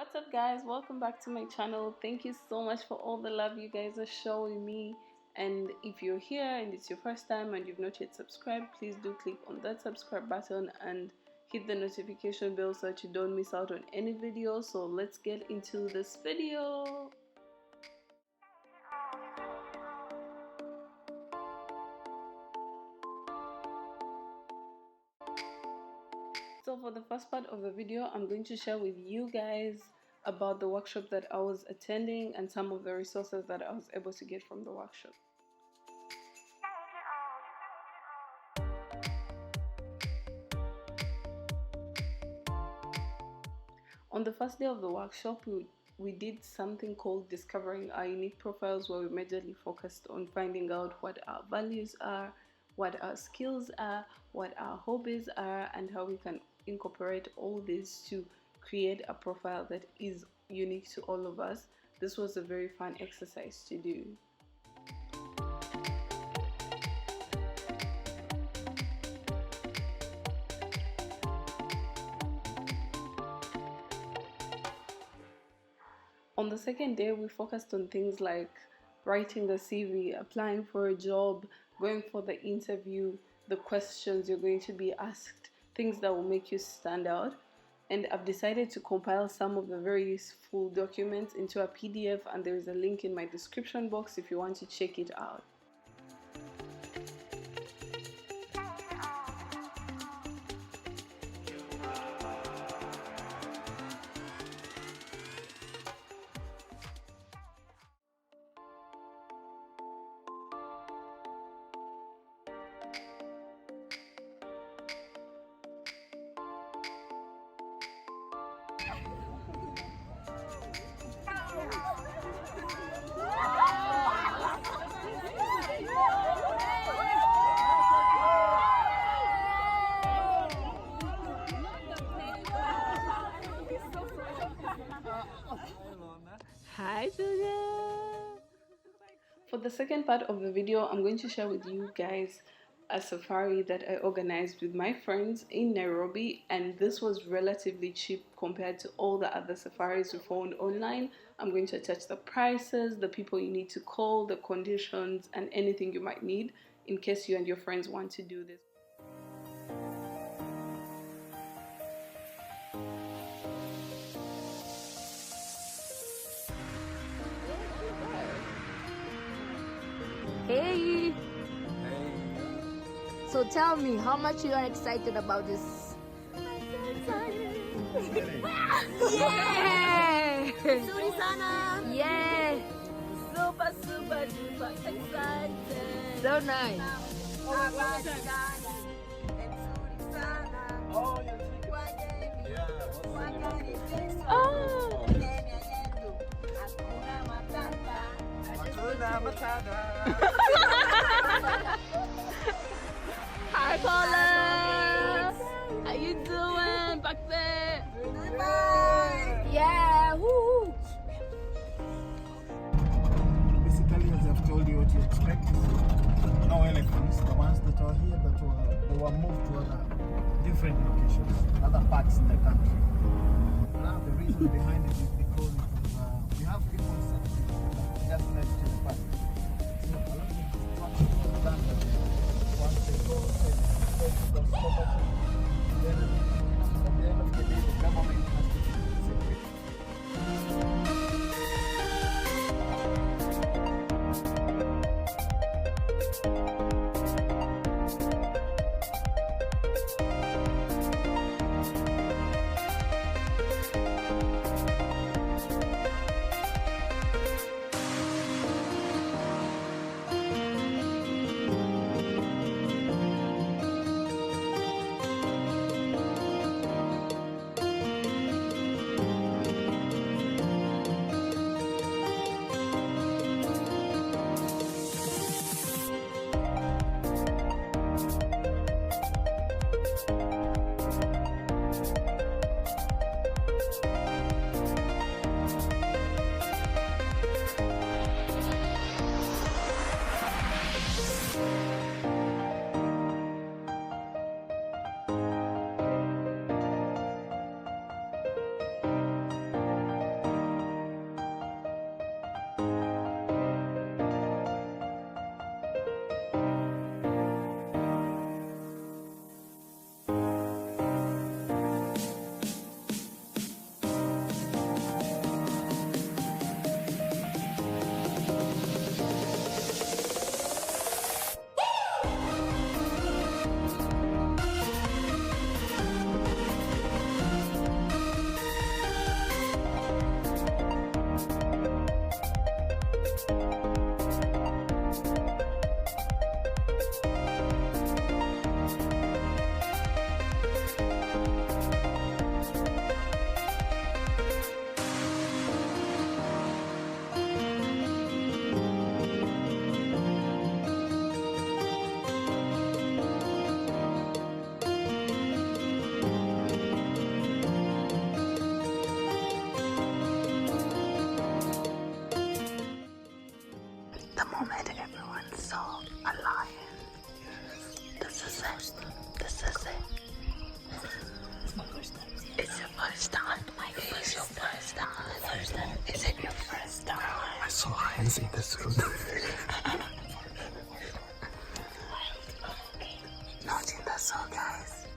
What's up, guys? Welcome back to my channel. Thank you so much for all the love you guys are showing me. And if you're here and it's your first time and you've not yet subscribed, please do click on that subscribe button and hit the notification bell so that you don't miss out on any videos. So let's get into this video. So for the first part of the video, I'm going to share with you guys about the workshop that I was attending and some of the resources that I was able to get from the workshop. On the first day of the workshop, we did something called discovering our unique profiles, where we majorly focused on finding out what our values are, what our skills are, what our hobbies are, and how we can incorporate all this to create a profile that is unique to all of us. This was a very fun exercise to do. On the second day, we focused on things like writing the CV, applying for a job, going for the interview, the questions you're going to be asked, things that will make you stand out. And I've decided to compile some of the very useful documents into a PDF, and there is a link in my description box if you want to check it out. Hi, Julia. For the second part of the video, I'm going to share with you guys a safari that I organized with my friends in Nairobi, and this was relatively cheap compared to all the other safaris we found online. I'm going to attach the prices, the people you need to call, the conditions, and anything you might need in case you and your friends want to do this. Hey! So tell me, how much you are excited about this? Yeah! Surisana! Yeah! Super duper excited! So nice! Oh! Hi, Paula! How you doing back there? Yeah! Woo! Basically, as I've told you what you expect, no elephants. The ones that are here, they were moved to other different locations, other parts in the country. Now, the reason behind it is because we have people just next to the park. So a lot of construction is done that once they go to those property, then at the end of the day, the government has to keep it separate. moment everyone saw a lion. This is it. This is it. It's my first time. It's your first time. It is your first time. Is it your first time? I saw lions in the zoo. Not in the zoo, guys.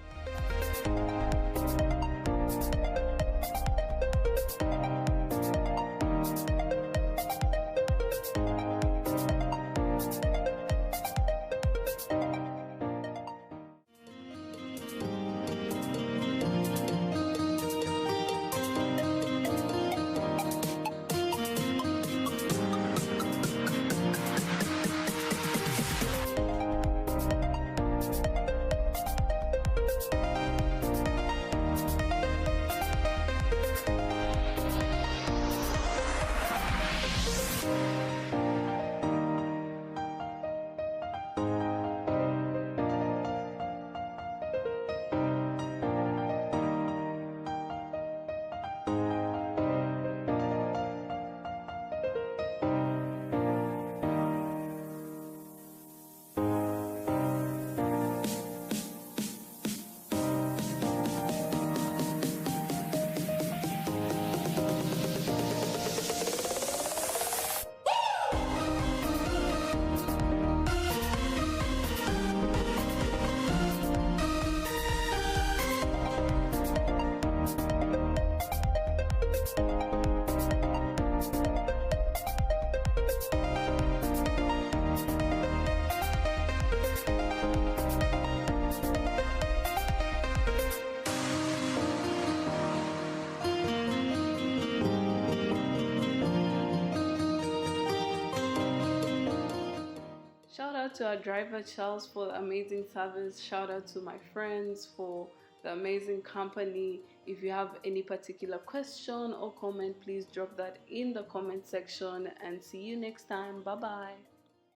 Shout out to our driver Charles for the amazing service. Shout out to my friends for the amazing company. If you have any particular question or comment, please drop that in the comment section, and see you next time. Bye bye.